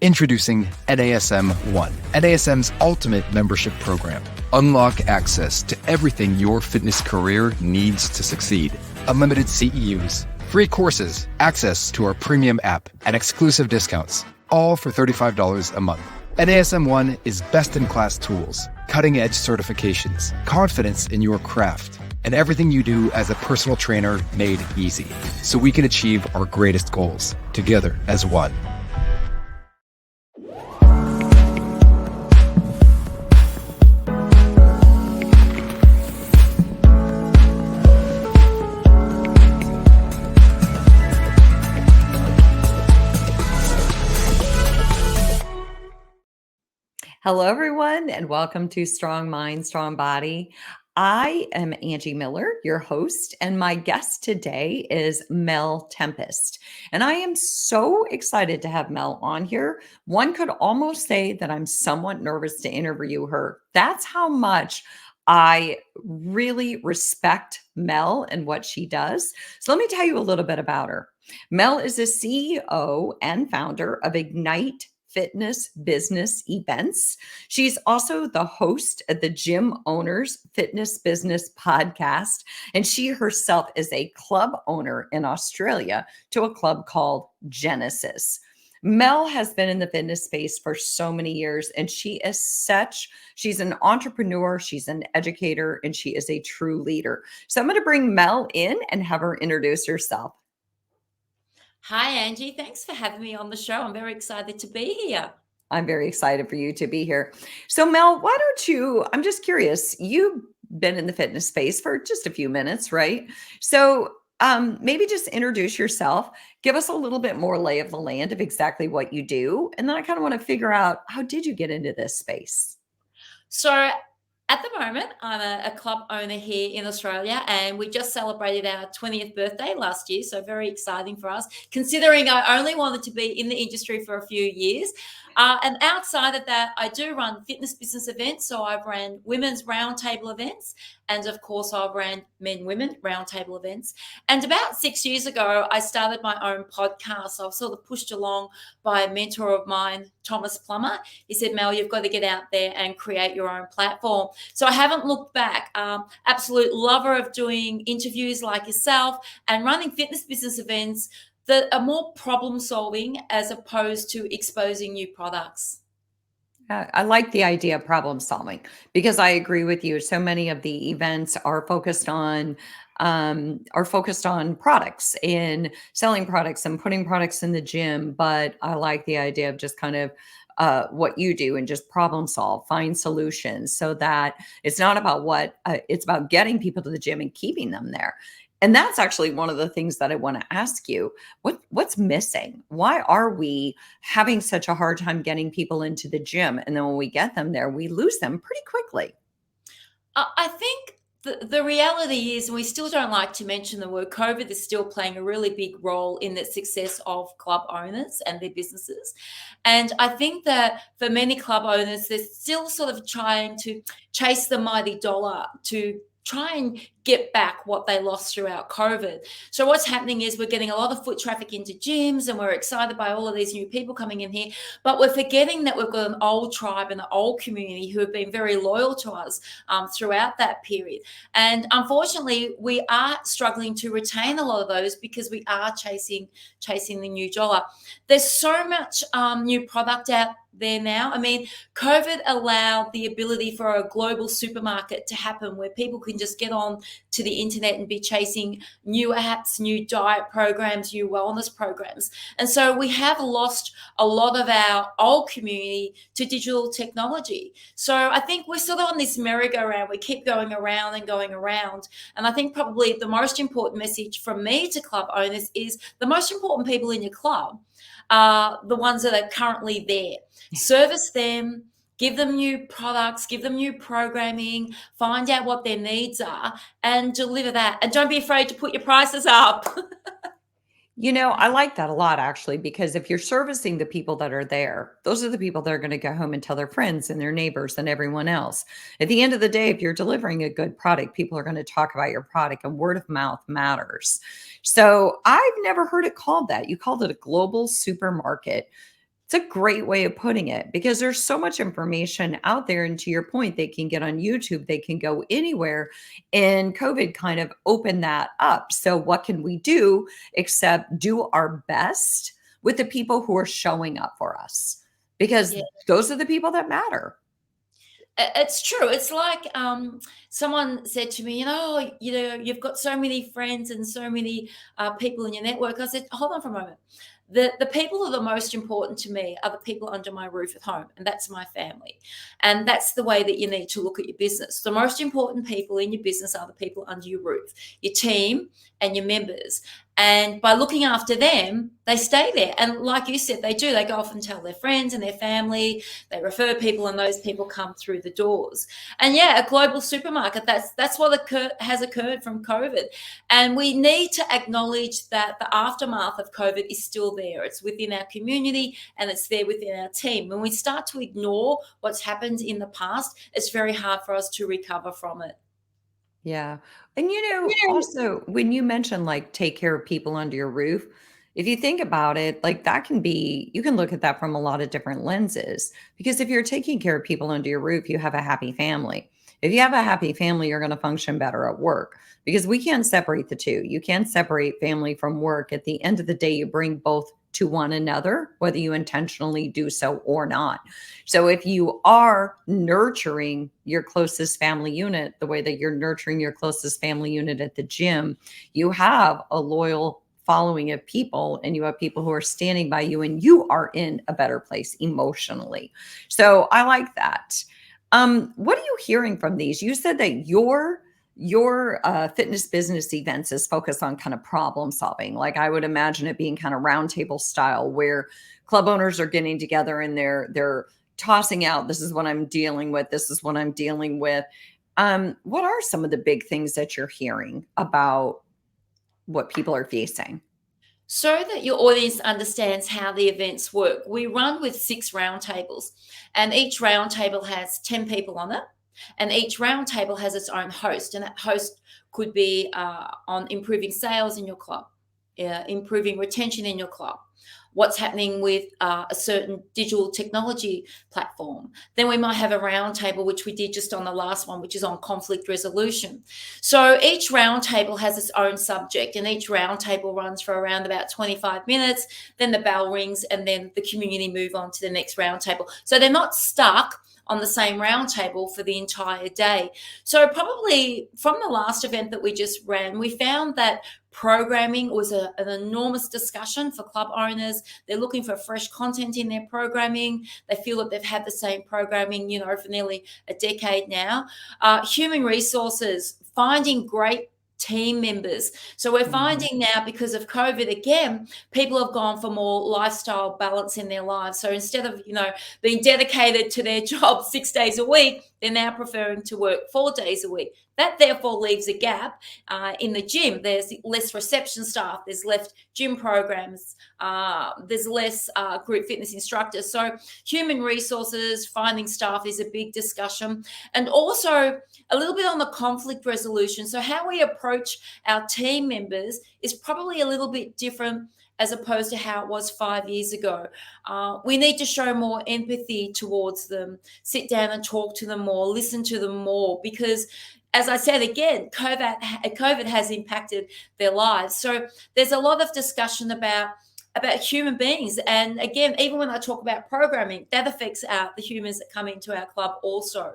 Introducing NASM One, NASM's ultimate membership program. Unlock access to everything your fitness career needs to succeed. Unlimited CEUs, free courses, access to our premium app, and exclusive discounts, all for $35 a month. NASM One is best-in-class tools, cutting-edge certifications, confidence in your craft, and everything you do as a personal trainer made easy, so we can achieve our greatest goals together as one. Hello, everyone, and welcome to Strong Mind, Strong Body. I am Angie Miller, your host, and my guest today is Mel Tempest. And I am so excited to have Mel on here. One could almost say that I'm somewhat nervous to interview her. That's how much I really respect Mel and what she does. So let me tell you a little bit about her. Mel is the CEO and founder of Ignite Fitness Business Events. She's also the host of the Gym Owners Fitness Business Podcast, and she herself is a club owner in Australia to a club called Genesis. Mel has been in the fitness space for so many years, and she's an entrepreneur, she's an educator, and she is a true leader. So I'm going to bring Mel in and have her introduce herself. Hi, Angie. Thanks for having me on the show. I'm very excited to be here. I'm very excited for you to be here. So, Mel, why don't you, I'm just curious, you've been in the fitness space for just a few minutes, right? So maybe just introduce yourself, give us a little bit more lay of the land of exactly what you do. And then I kind of want to figure out, how did you get into this space? So at the moment, I'm a club owner here in Australia, and we just celebrated our 20th birthday last year. So very exciting for us, considering I only wanted to be in the industry for a few years. And outside of that, I do run fitness business events. So I've ran women's roundtable events. And of course, I've ran men-women roundtable events. And about 6 years ago, I started my own podcast. I was sort of pushed along by a mentor of mine, Thomas Plummer. He said, Mel, you've got to get out there and create your own platform. So I haven't looked back. Absolute lover of doing interviews like yourself and running fitness business events that are more problem solving as opposed to exposing new products. I like the idea of problem solving because I agree with you. So many of the events are focused on products and selling products and putting products in the gym. But I like the idea of just kind of what you do and just problem solve, find solutions so that it's not about it's about getting people to the gym and keeping them there. And that's actually one of the things that I want to ask you. What's missing? Why are we having such a hard time getting people into the gym? And then when we get them there, we lose them pretty quickly. I think the reality is, and we still don't like to mention the word, COVID is still playing a really big role in the success of club owners and their businesses. And I think that for many club owners, they're still sort of trying to chase the mighty dollar to try and get back what they lost throughout COVID. So what's happening is we're getting a lot of foot traffic into gyms and we're excited by all of these new people coming in here, but we're forgetting that we've got an old tribe and an old community who have been very loyal to us throughout that period. And unfortunately, we are struggling to retain a lot of those because we are chasing the new dollar. There's so much new product out there now. I mean, COVID allowed the ability for a global supermarket to happen where people can just get on to the internet and be chasing new apps, new diet programs, new wellness programs. And so we have lost a lot of our old community to digital technology. So I think we're sort of on this merry-go-round. We keep going around and going around. And I think probably the most important message from me to club owners is the most important people in your club are the ones that are currently there. Service them, give them new products, give them new programming, find out what their needs are and deliver that. And don't be afraid to put your prices up. You know, I like that a lot, actually, because if you're servicing the people that are there, those are the people that are going to go home and tell their friends and their neighbors and everyone else. At the end of the day, if you're delivering a good product, people are going to talk about your product, and word of mouth matters. So I've never heard it called that. You called it a global supermarket. It's a great way of putting it because there's so much information out there. And to your point, they can get on YouTube, they can go anywhere. And COVID kind of opened that up. So, what can we do except do our best with the people who are showing up for us? Because Yeah. those are the people that matter. It's true. It's like someone said to me, you've got so many friends and so many people in your network. I said, hold on for a moment. The people who are the most important to me are the people under my roof at home, and that's my family. And that's the way that you need to look at your business. The most important people in your business are the people under your roof, your team and your members. And by looking after them, they stay there. And like you said, they do. They go off and tell their friends and their family. They refer people, and those people come through the doors. And yeah, a global supermarket, that's what has occurred from COVID. And we need to acknowledge that the aftermath of COVID is still there. It's within our community and it's there within our team. When we start to ignore what's happened in the past, it's very hard for us to recover from it. Yeah. And also when you mention like take care of people under your roof, if you think about it, like that can be, you can look at that from a lot of different lenses. Because if you're taking care of people under your roof, you have a happy family. If you have a happy family, you're going to function better at work because we can't separate the two. You can't separate family from work. At the end of the day, you bring both to one another, whether you intentionally do so or not. So if you are nurturing your closest family unit the way that you're nurturing your closest family unit at the gym, you have a loyal following of people and you have people who are standing by you and you are in a better place emotionally. So I like that. What are you hearing from these? You said that your fitness business events is focused on kind of problem solving. Like I would imagine it being kind of roundtable style where club owners are getting together and they're tossing out, this is what I'm dealing with. This is what I'm dealing with. What are some of the big things that you're hearing about what people are facing? So that your audience understands how the events work, we run with 6 roundtables, and each roundtable has 10 people on it. And each roundtable has its own host, and that host could be on improving sales in your club, improving retention in your club, what's happening with a certain digital technology platform. Then we might have a roundtable, which we did just on the last one, which is on conflict resolution. So each roundtable has its own subject, and each roundtable runs for around about 25 minutes. Then the bell rings, and then the community move on to the next roundtable. So they're not stuck on the same roundtable for the entire day. So probably from the last event that we just ran, we found that programming was an enormous discussion for club owners. They're looking for fresh content in their programming. They feel that they've had the same programming, for nearly a decade now. Human resources, finding great team members. So we're finding now, because of COVID again, people have gone for more lifestyle balance in their lives. So instead of, being dedicated to their job 6 days a week, they're now preferring to work 4 days a week. That therefore leaves a gap in the gym. There's less reception staff, there's less gym programs, there's less group fitness instructors. So human resources, finding staff is a big discussion. And also a little bit on the conflict resolution. So how we approach our team members is probably a little bit different as opposed to how it was 5 years ago. We need to show more empathy towards them, sit down and talk to them more, listen to them more, because as I said again, COVID has impacted their lives. So there's a lot of discussion about human beings. And again, even when I talk about programming, that affects the humans that come into our club also.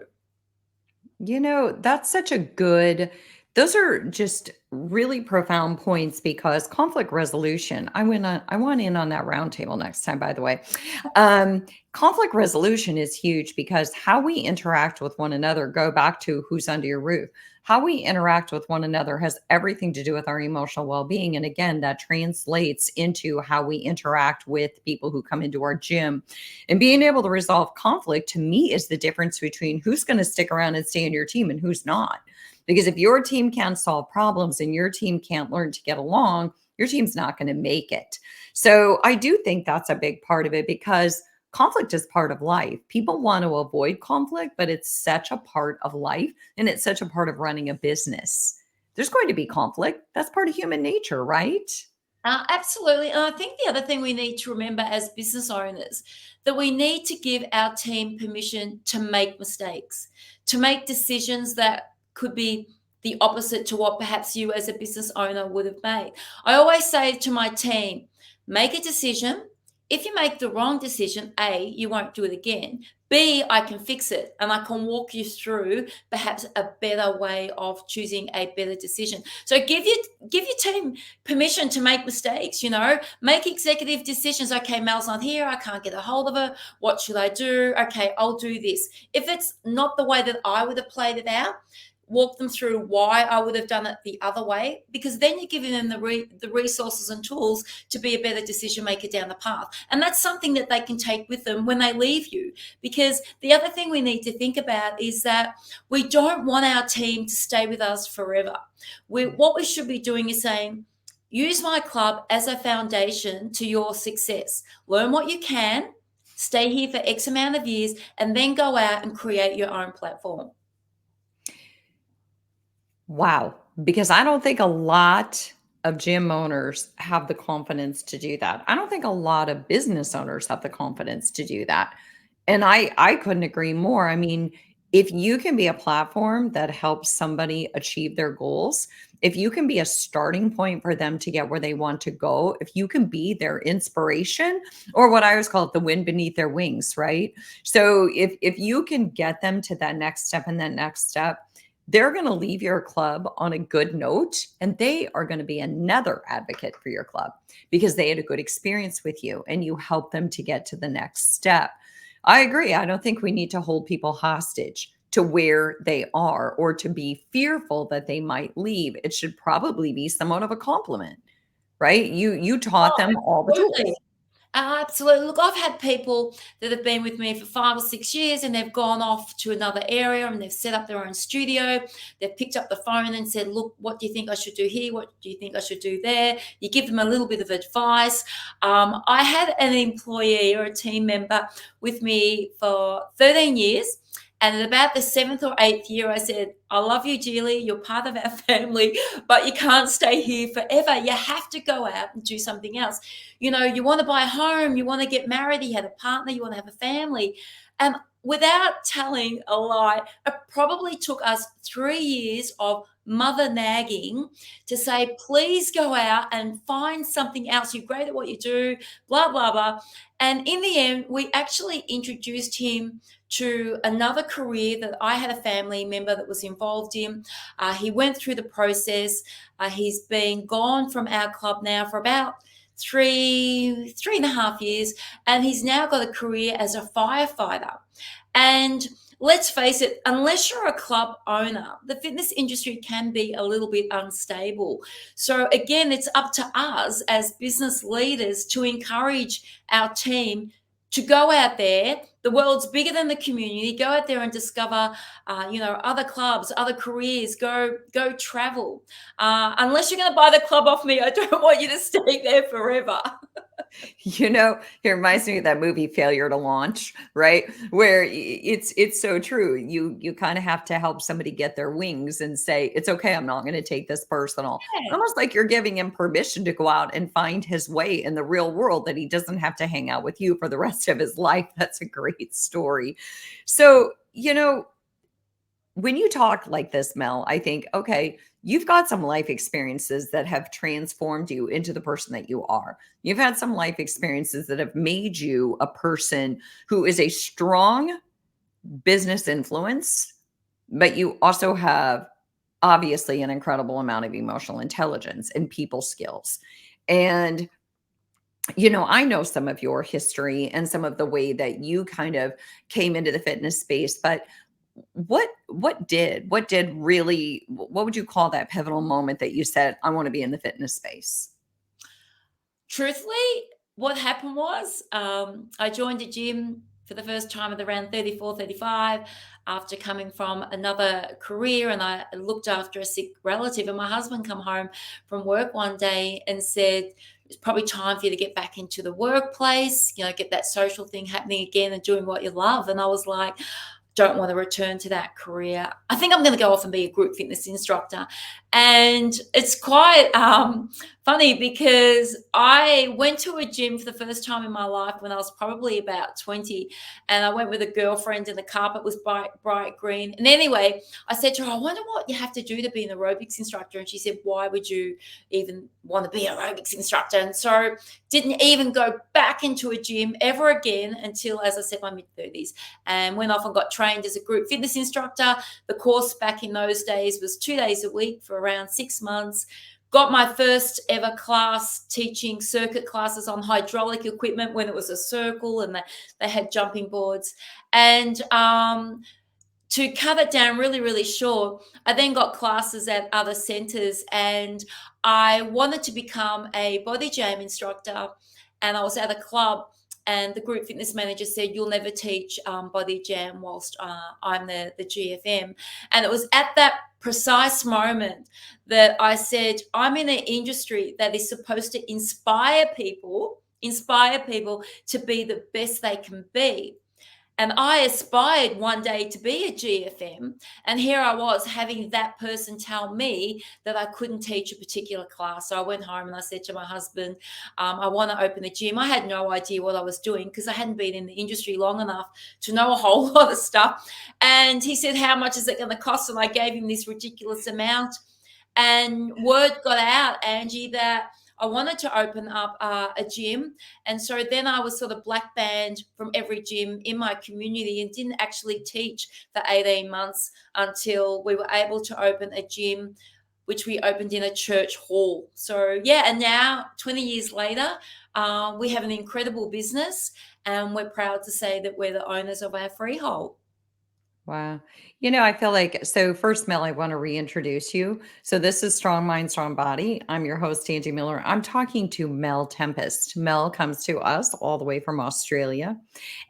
That's those are just really profound points because conflict resolution, I want in on that roundtable next time, by the way. Conflict resolution is huge because how we interact with one another, go back to who's under your roof. How we interact with one another has everything to do with our emotional well-being. And again, that translates into how we interact with people who come into our gym. And being able to resolve conflict, to me, is the difference between who's going to stick around and stay in your team and who's not. Because if your team can't solve problems and your team can't learn to get along, your team's not going to make it. So I do think that's a big part of it because conflict is part of life. People want to avoid conflict, but it's such a part of life and it's such a part of running a business. There's going to be conflict. That's part of human nature, right? Absolutely. And I think the other thing we need to remember as business owners, that we need to give our team permission to make mistakes, to make decisions that could be the opposite to what perhaps you as a business owner would have made. I always say to my team, make a decision. If you make the wrong decision, A, you won't do it again. B, I can fix it and I can walk you through perhaps a better way of choosing a better decision. So give your team permission to make mistakes, make executive decisions. Okay, Mel's not here. I can't get a hold of her. What should I do? Okay, I'll do this. If it's not the way that I would have played it out, walk them through why I would have done it the other way, because then you're giving them the resources and tools to be a better decision maker down the path. And that's something that they can take with them when they leave you. Because the other thing we need to think about is that we don't want our team to stay with us forever. What we should be doing is saying, use my club as a foundation to your success. Learn what you can, stay here for X amount of years, and then go out and create your own platform. Wow. Because I don't think a lot of gym owners have the confidence to do that. I don't think a lot of business owners have the confidence to do that. And I couldn't agree more. I mean, if you can be a platform that helps somebody achieve their goals, if you can be a starting point for them to get where they want to go, if you can be their inspiration, or what I always call it, the wind beneath their wings, right? So if you can get them to that next step and that next step, they're going to leave your club on a good note, and they are going to be another advocate for your club because they had a good experience with you and you helped them to get to the next step. I agree. I don't think we need to hold people hostage to where they are or to be fearful that they might leave. It should probably be somewhat of a compliment, right? You taught them all the Absolutely. tools. Absolutely. Look, I've had people that have been with me for 5 or 6 years and they've gone off to another area and they've set up their own studio. They've picked up the phone and said, look, what do you think I should do here? What do you think I should do there? You give them a little bit of advice. I had an employee or a team member with me for 13 years. And at about the 7th or 8th year, I said, I love you, Julie. You're part of our family, but you can't stay here forever. You have to go out and do something else. You want to buy a home, you want to get married, you had a partner, you want to have a family. And without telling a lie, it probably took us 3 years of mother nagging to say, please go out and find something else. You're great at what you do, blah, blah, blah. And in the end, we actually introduced him to another career that I had a family member that was involved in. He went through the process. He's been gone from our club now for about three and a half years, and he's now got a career as a firefighter. And let's face it, unless you're a club owner, the fitness industry can be a little bit unstable. So again, it's up to us as business leaders to encourage our team to go out there. The world's bigger than the community. Go out there and discover, other clubs, other careers. Go travel. Unless you're going to buy the club off me, I don't want you to stay there forever. It reminds me of that movie Failure to Launch, right? Where it's so true. You kind of have to help somebody get their wings and say, it's okay, I'm not going to take this personal. Yeah. Almost like you're giving him permission to go out and find his way in the real world, that he doesn't have to hang out with you for the rest of his life. That's a great story. So, when you talk like this, Mel, I think, okay, you've got some life experiences that have transformed you into the person that you are. You've had some life experiences that have made you a person who is a strong business influence, but you also have obviously an incredible amount of emotional intelligence and people skills. And I know some of your history and some of the way that you kind of came into the fitness space, but what did really, what would you call that pivotal moment that you said, I want to be in the fitness space? Truthfully, what happened was I joined a gym for the first time at around 34, 35 after coming from another career, and I looked after a sick relative, and my husband come home from work one day and said, it's probably time for you to get back into the workplace, get that social thing happening again and doing what you love. And I was like, don't want to return to that career. I think I'm going to go off and be a group fitness instructor. And it's quite funny because I went to a gym for the first time in my life when I was probably about 20, and I went with a girlfriend, and the carpet was bright green. And anyway, I said to her, I wonder what you have to do to be an aerobics instructor. And she said, why would you even want to be an aerobics instructor? And so didn't even go back into a gym ever again until, as I said, my mid-30s, and went off and got trained as a group fitness instructor. The course back in those days was 2 days a week for around 6 months. Got my first ever class teaching circuit classes on hydraulic equipment when it was a circle and they had jumping boards. And to cut it down really, really short, I then got classes at other centers, and I wanted to become a body jam instructor. And I was at a club, and the group fitness manager said, you'll never teach body jam whilst I'm the GFM. And it was at that precise moment that I said, I'm in an industry that is supposed to inspire people to be the best they can be. And I aspired one day to be a GFM. And here I was having that person tell me that I couldn't teach a particular class. So I went home and I said to my husband, I want to open a gym. I had no idea what I was doing because I hadn't been in the industry long enough to know a whole lot of stuff. And he said, how much is it going to cost? And I gave him this ridiculous amount. And word got out, Angie, that I wanted to open up a gym. And so then I was sort of black banned from every gym in my community and didn't actually teach for 18 months until we were able to open a gym, which we opened in a church hall. So, yeah, and now 20 years later, we have an incredible business, and we're proud to say that we're the owners of our freehold. Wow. I feel like, so first, Mel, I want to reintroduce you. So this is Strong Mind, Strong Body. I'm your host, Angie Miller. I'm talking to Mel Tempest. Mel comes to us all the way from Australia.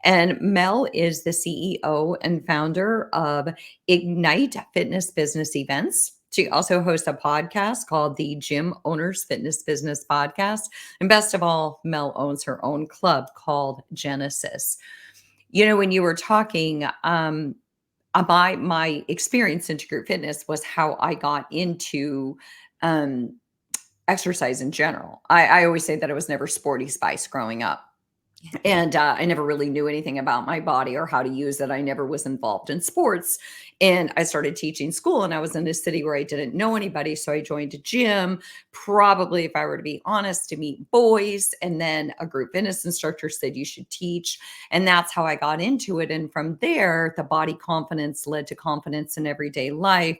And Mel is the CEO and founder of Ignite Fitness Business Events. She also hosts a podcast called the Gym Owners Fitness Business Podcast. And best of all, Mel owns her own club called Genesis. When you were talking, my experience into group fitness was how I got into exercise in general. I always say that I was never sporty spice growing up. And I never really knew anything about my body or how to use it. I never was involved in sports. And I started teaching school, and I was in a city where I didn't know anybody. So I joined a gym, probably, if I were to be honest, to meet boys. And then a group fitness instructor said, you should teach. And that's how I got into it. And from there, the body confidence led to confidence in everyday life.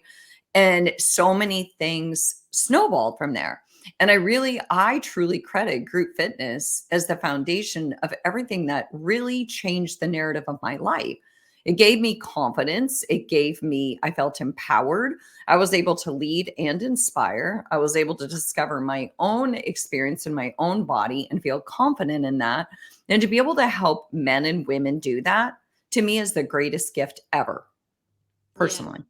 And so many things snowballed from there. And I truly credit group fitness as the foundation of everything that really changed the narrative of my life. It gave me confidence. I felt empowered. I was able to lead and inspire. I was able to discover my own experience in my own body and feel confident in that. And to be able to help men and women do that, to me, is the greatest gift ever, personally.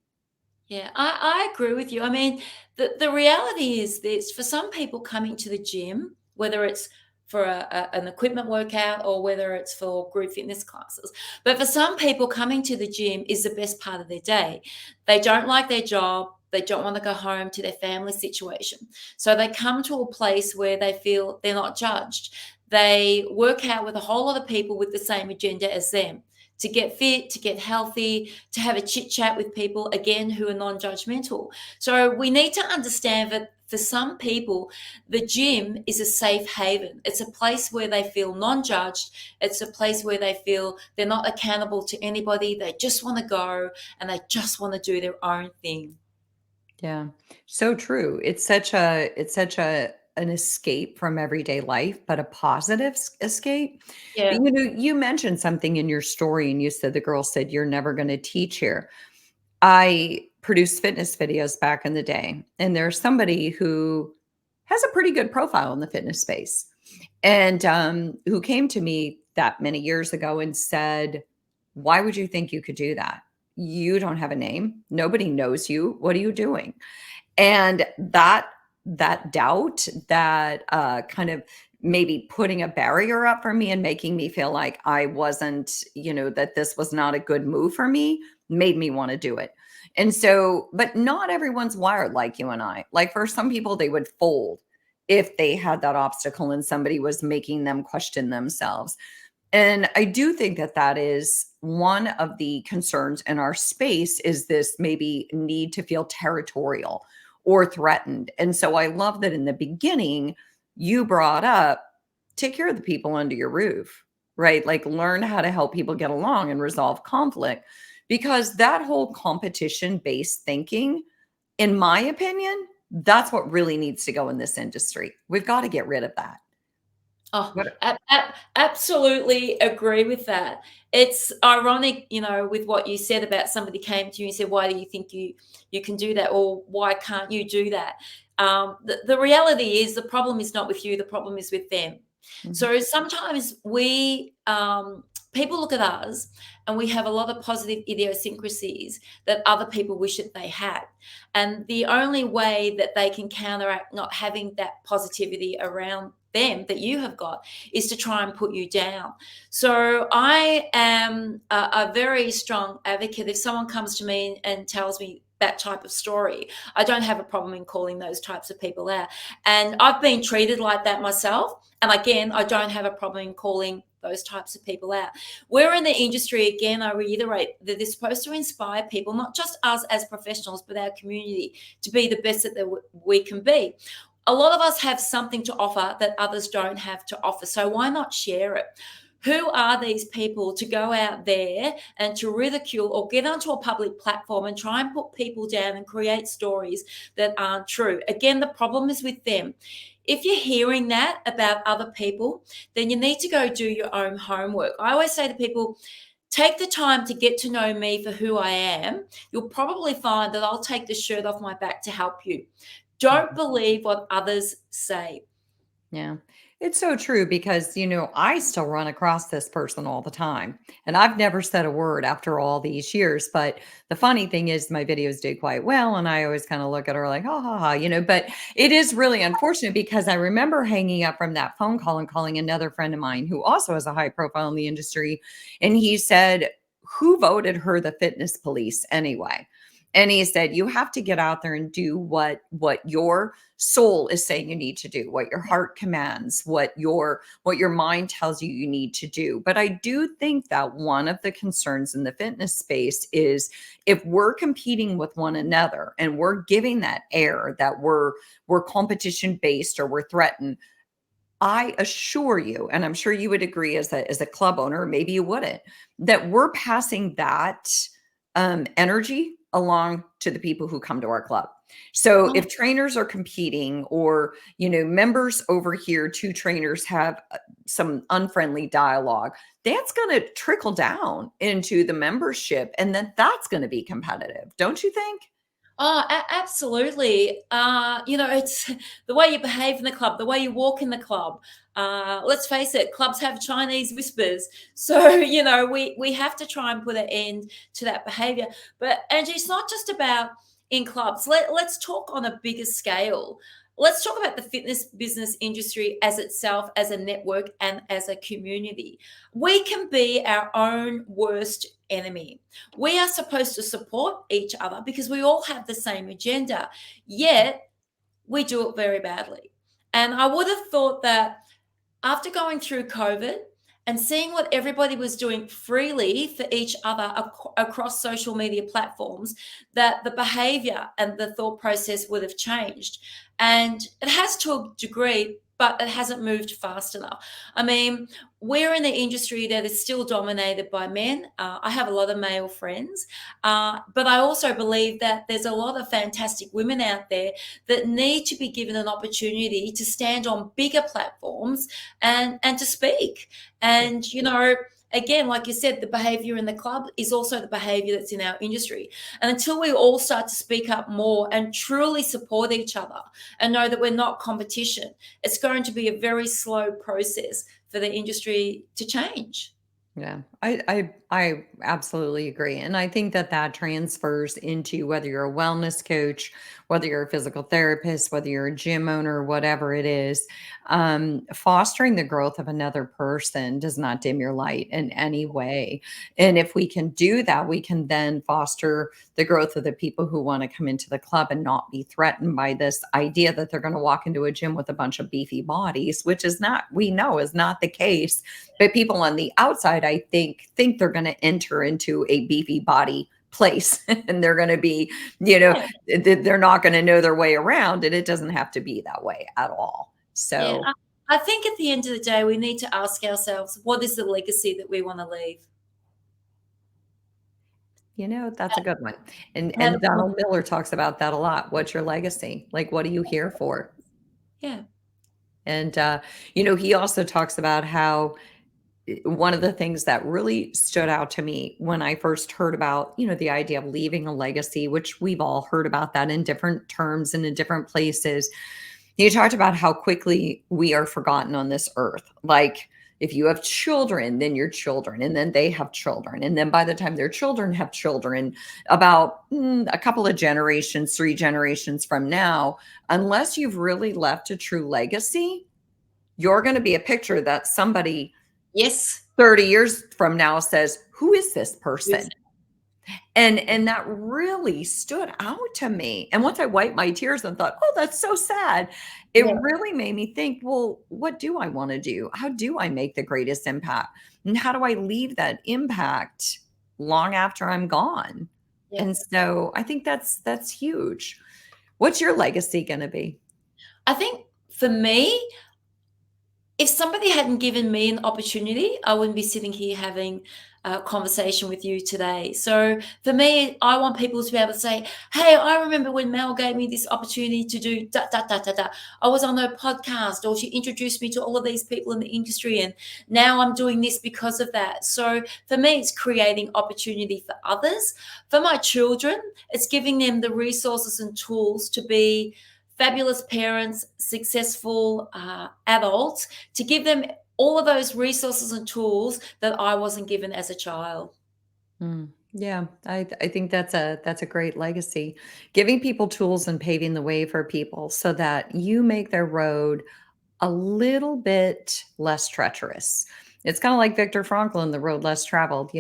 Yeah, I agree with you. I mean, the reality is this: for some people coming to the gym, whether it's for an equipment workout or whether it's for group fitness classes, but for some people, coming to the gym is the best part of their day. They don't like their job. They don't want to go home to their family situation. So they come to a place where they feel they're not judged. They work out with a whole lot of people with the same agenda as them, to get fit, to get healthy, to have a chit chat with people, again, who are non-judgmental. So we need to understand that for some people, the gym is a safe haven. It's a place where they feel non-judged. It's a place where they feel they're not accountable to anybody. They just want to go and they just want to do their own thing. Yeah, so true. It's such an escape from everyday life, but a positive escape. Yeah. You mentioned something in your story, and you said the girl said, you're never going to teach here. I produced fitness videos back in the day, and there's somebody who has a pretty good profile in the fitness space, and who came to me that many years ago and said, why would you think you could do that? You don't have a name. Nobody knows you. What are you doing? And that doubt, that kind of maybe putting a barrier up for me and making me feel like I wasn't, that this was not a good move for me, made me want to do it. And so, but not everyone's wired like you and I. Like for some people, they would fold if they had that obstacle and somebody was making them question themselves. And I do think that that is one of the concerns in our space is this maybe need to feel territorial or threatened. And so I love that in the beginning, you brought up take care of the people under your roof, right? Like learn how to help people get along and resolve conflict because that whole competition based thinking, in my opinion, that's what really needs to go in this industry. We've got to get rid of that. Oh, What? absolutely agree with that. It's ironic, with what you said about somebody came to you and said, "Why do you think you can do that?" Or "Why can't you do that?" The reality is the problem is not with you. The problem is with them. Mhm. So sometimes people look at us and we have a lot of positive idiosyncrasies that other people wish that they had. And the only way that they can counteract not having that positivity around them that you have got is to try and put you down. So I am a very strong advocate. If someone comes to me and tells me that type of story, I don't have a problem in calling those types of people out. And I've been treated like that myself. And again, I don't have a problem in calling those types of people out. We're in the industry, again, I reiterate that it's supposed to inspire people, not just us as professionals, but our community to be the best that we can be. A lot of us have something to offer that others don't have to offer. So why not share it? Who are these people to go out there and to ridicule or get onto a public platform and try and put people down and create stories that aren't true? Again, the problem is with them. If you're hearing that about other people, then you need to go do your own homework. I always say to people, take the time to get to know me for who I am. You'll probably find that I'll take the shirt off my back to help you. Don't believe what others say. Yeah. It's so true because, I still run across this person all the time. And I've never said a word after all these years. But the funny thing is, my videos do quite well. And I always kind of look at her like, ha ha ha, but it is really unfortunate because I remember hanging up from that phone call and calling another friend of mine who also has a high profile in the industry. And he said, who voted her the fitness police anyway? And he said, you have to get out there and do what your soul is saying you need to do, what your heart commands, what your mind tells you you need to do. But I do think that one of the concerns in the fitness space is if we're competing with one another and we're giving that air that we're competition based or we're threatened. I assure you, and I'm sure you would agree as a club owner, maybe you wouldn't, that we're passing that energy along to the people who come to our club. So Oh, if trainers are competing or, members over here, two trainers have some unfriendly dialogue, that's going to trickle down into the membership and then that's going to be competitive. Don't you think? absolutely. It's the way you behave in the club, the way you walk in the club. Let's face it, clubs have Chinese whispers. So, we have to try and put an end to that behavior. But Angie, it's not just about in clubs. Let's talk on a bigger scale. Let's talk about the fitness business industry as itself, as a network and as a community. We can be our own worst enemy. We are supposed to support each other because we all have the same agenda, yet we do it very badly. And I would have thought that after going through COVID and seeing what everybody was doing freely for each other across social media platforms, that the behavior and the thought process would have changed. And it has to a degree, but it hasn't moved fast enough. I mean, we're in the industry that is still dominated by men. I have a lot of male friends, but I also believe that there's a lot of fantastic women out there that need to be given an opportunity to stand on bigger platforms and to speak. And again, like you said, the behavior in the club is also the behavior that's in our industry. And until we all start to speak up more and truly support each other and know that we're not competition, it's going to be a very slow process for the industry to change. Yeah, I absolutely agree. And I think that that transfers into whether you're a wellness coach, whether you're a physical therapist, whether you're a gym owner, whatever it is, fostering the growth of another person does not dim your light in any way. And if we can do that, we can then foster the growth of the people who want to come into the club and not be threatened by this idea that they're going to walk into a gym with a bunch of beefy bodies, which is not, we know is not the case. But people on the outside, I think they're going to enter into a beefy body place and they're going to be, Yeah. they're not going to know their way around, and it doesn't have to be that way at all. Yeah. So, I think at the end of the day, we need to ask ourselves, what is the legacy that we want to leave? that's a good one. Have And Donald Miller talks about that a lot. What's your legacy? Like, what are you here for? Yeah. And he also talks about how one of the things that really stood out to me when I first heard about, the idea of leaving a legacy, which we've all heard about that in different terms and in different places. He talked about how quickly we are forgotten on this earth. Like, if you have children, then your children, and then they have children. And then by the time their children have children, about a couple of generations, 3 generations from now, unless you've really left a true legacy, you're going to be a picture that somebody Yes. 30 years from now says, who is this Yes. person? And that really stood out to me. And once I wiped my tears and thought, oh, that's so sad, it Yeah. really made me think, well, what do I want to do? How do I make the greatest impact? And how do I leave that impact long after I'm gone? Yeah. And so I think that's huge. What's your legacy going to be? I think for me, if somebody hadn't given me an opportunity, I wouldn't be sitting here having a conversation with you today. So for me, I want people to be able to say, hey, I remember when Mel gave me this opportunity to do da, da, da, da, da. I was on her podcast, or she introduced me to all of these people in the industry, and now I'm doing this because of that. So for me, it's creating opportunity for others. For my children, it's giving them the resources and tools to be fabulous parents, successful adults, to give them all of those resources and tools that I wasn't given as a child. Yeah, I think that's a great legacy. Giving people tools and paving the way for people so that you make their road a little bit less treacherous. It's kind of like Viktor Frankl in The Road Less Traveled,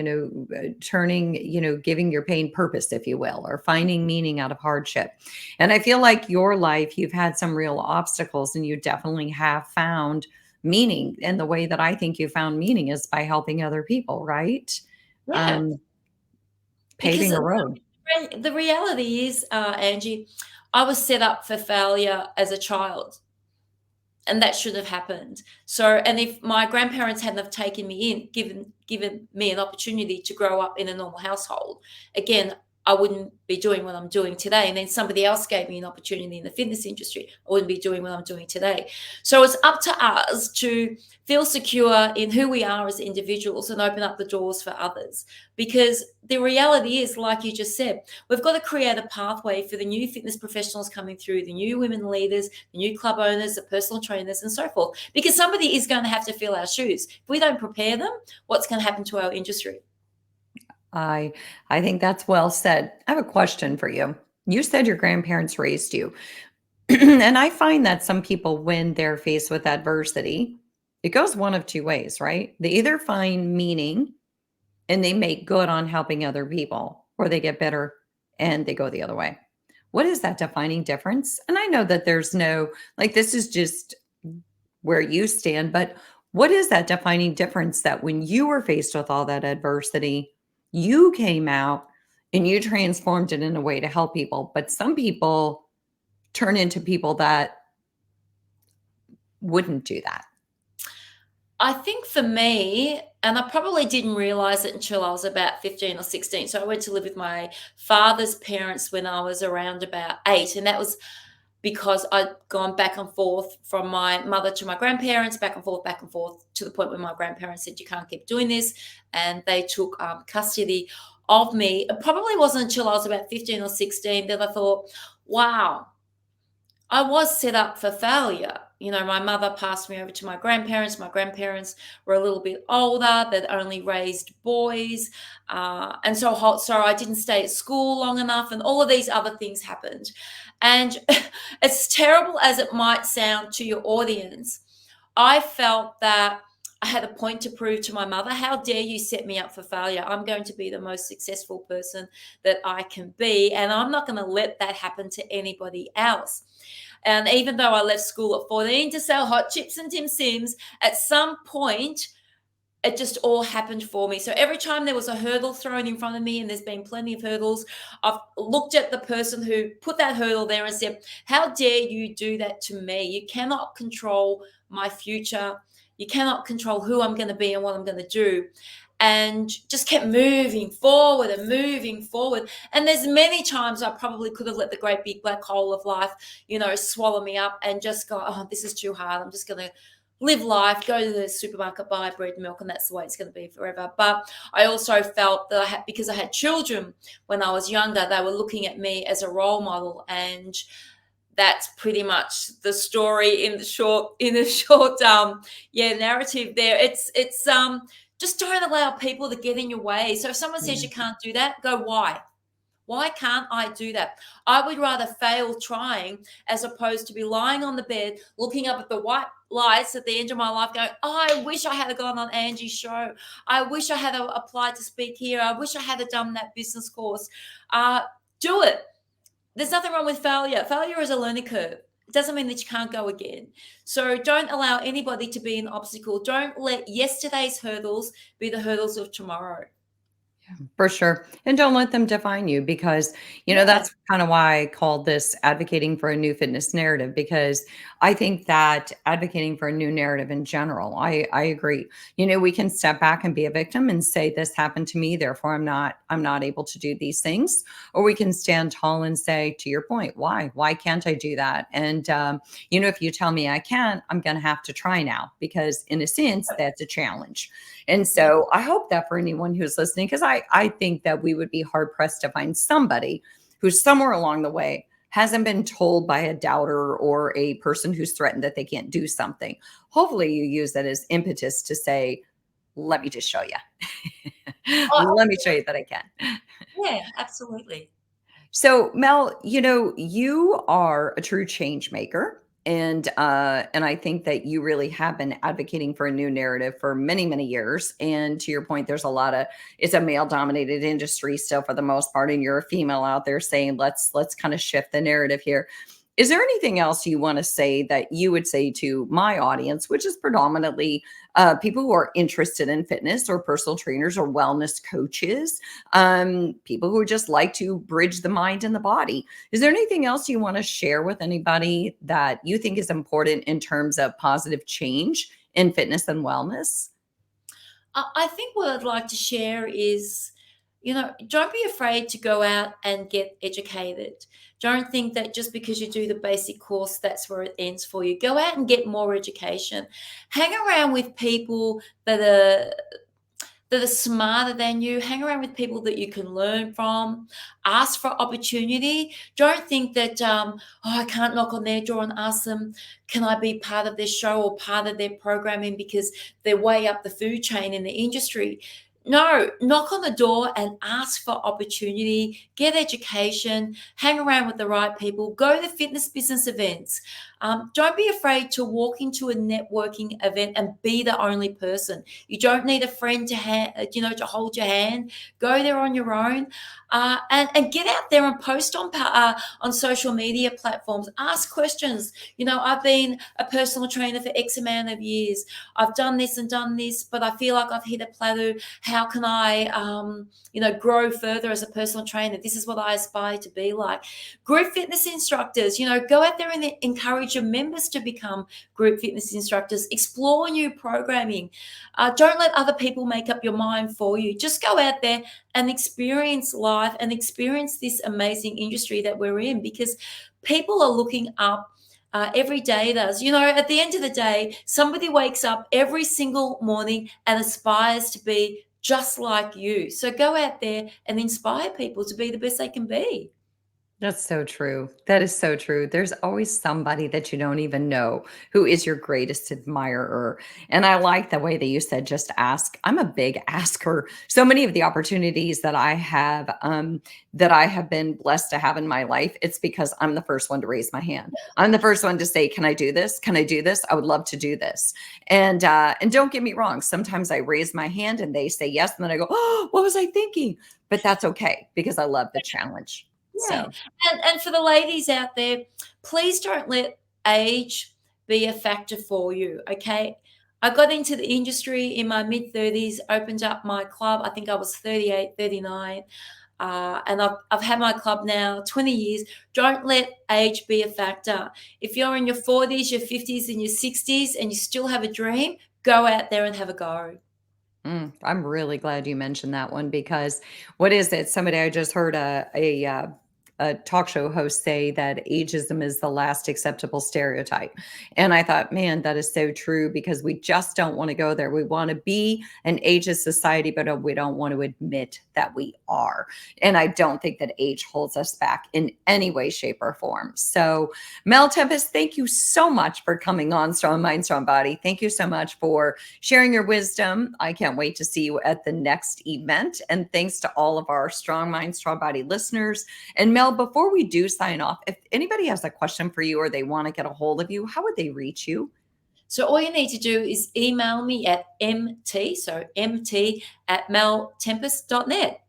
turning, giving your pain purpose, if you will, or finding meaning out of hardship. And I feel like your life, you've had some real obstacles and you definitely have found meaning. And the way that I think you found meaning is by helping other people, right? Yeah, Um, because paving a road. the reality is, Angie, I was set up for failure as a child, and that should have happened. So, and if my grandparents hadn't have taken me in, given me an opportunity to grow up in a normal household, again, I wouldn't be doing what I'm doing today. And then somebody else gave me an opportunity in the fitness industry, I wouldn't be doing what I'm doing today. So it's up to us to feel secure in who we are as individuals and open up the doors for others. Because the reality is, like you just said, we've got to create a pathway for the new fitness professionals coming through, the new women leaders, the new club owners, the personal trainers, and so forth. Because somebody is going to have to fill our shoes. If we don't prepare them, what's going to happen to our industry? I I think that's well said. I have a question for you. You said your grandparents raised you. And I find that some people, when they're faced with adversity, it goes one of two ways, right? They either find meaning and they make good on helping other people, or they get bitter and they go the other way. What is that defining difference? And I know that there's no, like, this is just where you stand, but what is that defining difference that when you were faced with all that adversity, you came out and you transformed it in a way to help people? But some people turn into people that wouldn't do that. I think for me, and I probably didn't realize it until I was about 15 or 16. So I went to live with my father's parents when I was around about 8. And that was because I'd gone back and forth from my mother to my grandparents, back and forth, to the point where my grandparents said, you can't keep doing this. And they took custody of me. It probably wasn't until I was about 15 or 16 that I thought, wow, I was set up for failure. my mother passed me over to my grandparents. My grandparents were a little bit older. They'd only raised boys. And so I didn't stay at school long enough, and all of these other things happened. And as terrible as it might sound to your audience, I felt that I had a point to prove to my mother. How dare you set me up for failure? I'm going to be the most successful person that I can be, and I'm not going to let that happen to anybody else. And even though I left school at 14 to sell hot chips and Tim Sims, at some point, it just all happened for me. So every time there was a hurdle thrown in front of me, and there's been plenty of hurdles, I've looked at the person who put that hurdle there and said, how dare you do that to me? You cannot control my future. You cannot control who I'm going to be and what I'm going to do. And just kept moving forward and moving forward. And there's many times I probably could have let the great big black hole of life, swallow me up and just go, oh, this is too hard. I'm just going to live life, go to the supermarket, buy bread and milk, and that's the way it's going to be forever. But I also felt that because I had children when I was younger, they were looking at me as a role model, and that's pretty much the story in the short narrative there. It's just don't allow people to get in your way. So if someone says you can't do that, go, why? Why can't I do that? I would rather fail trying as opposed to be lying on the bed, looking up at the white lights at the end of my life going, oh, I wish I had gone on Angie's show. I wish I had applied to speak here. I wish I had done that business course. Do it. There's nothing wrong with failure. Failure is a learning curve. It doesn't mean that you can't go again. So don't allow anybody to be an obstacle. Don't let yesterday's hurdles be the hurdles of tomorrow. For sure. And don't let them define you, because, that's kind of why I called this advocating for a new fitness narrative, because I think that advocating for a new narrative in general, I agree. We can step back and be a victim and say, this happened to me, therefore I'm not able to do these things. Or we can stand tall and say, to your point, why can't I do that? And, if you tell me I can't, I'm going to have to try now, because in a sense, that's a challenge. And so I hope that for anyone who's listening, because I think that we would be hard pressed to find somebody who somewhere along the way hasn't been told by a doubter or a person who's threatened that they can't do something. Hopefully you use that as impetus to say, let me just show you. Let me show you that I can. Yeah, absolutely. So Mel, you are a true change maker. And I think that you really have been advocating for a new narrative for many, many years. And to your point, it's a male dominated industry still for the most part. And you're a female out there saying, let's kind of shift the narrative here. Is there anything else you want to say that you would say to my audience, which is predominantly people who are interested in fitness or personal trainers or wellness coaches, people who just like to bridge the mind and the body? Is there anything else you want to share with anybody that you think is important in terms of positive change in fitness and wellness? I think what I'd like to share is, don't be afraid to go out and get educated. Don't think that just because you do the basic course, that's where it ends for you. Go out and get more education. Hang around with people that are smarter than you. Hang around with people that you can learn from. Ask for opportunity. Don't think that, I can't knock on their door and ask them, can I be part of their show or part of their programming because they're way up the food chain in the industry. No, knock on the door and ask for opportunity, get education, hang around with the right people, go to fitness business events. Don't be afraid to walk into a networking event and be the only person. You don't need a friend to hold your hand. Go there on your own, and get out there and post on social media platforms. Ask questions. I've been a personal trainer for X amount of years. I've done this and done this, but I feel like I've hit a plateau. How can I, grow further as a personal trainer? This is what I aspire to be like. Group fitness instructors, go out there and encourage your members to become group fitness instructors. Explore new programming. Don't let other people make up your mind for you. Just go out there and experience life and experience this amazing industry that we're in, because people are looking up every day. At the end of the day, somebody wakes up every single morning and aspires to be just like you. So go out there and inspire people to be the best they can be. That's so true. That is so true. There's always somebody that you don't even know who is your greatest admirer. And I like the way that you said, just ask. I'm a big asker. So many of the opportunities that I have been blessed to have in my life, it's because I'm the first one to raise my hand. I'm the first one to say, "Can I do this? Can I do this? I would love to do this." And don't get me wrong. Sometimes I raise my hand and they say yes, and then I go, "Oh, what was I thinking?" But that's okay because I love the challenge. Yeah. So. And for the ladies out there, please don't let age be a factor for you, okay? I got into the industry in my mid-30s, opened up my club. I think I was 38, 39. And I've had my club now 20 years. Don't let age be a factor. If you're in your 40s, your 50s, and your 60s, and you still have a dream, go out there and have a go. I'm really glad you mentioned that one because what is it? Somebody I just heard a talk show host say that ageism is the last acceptable stereotype. And I thought, man, that is so true because we just don't want to go there. We want to be an ageist society, but we don't want to admit that we are. And I don't think that age holds us back in any way, shape, or form. So, Mel Tempest, thank you so much for coming on Strong Mind, Strong Body. Thank you so much for sharing your wisdom. I can't wait to see you at the next event. And thanks to all of our Strong Mind, Strong Body listeners. And Mel, before we do sign off, if anybody has a question for you or they want to get a hold of you, how would they reach you? So all you need to do is email me at mt@meltempest.net.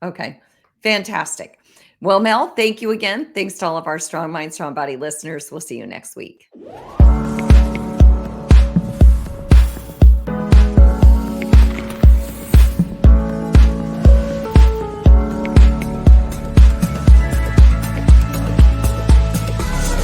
Okay, fantastic. Well, Mel, thank you again. Thanks to all of our Strong Mind, Strong Body listeners. We'll see you next week.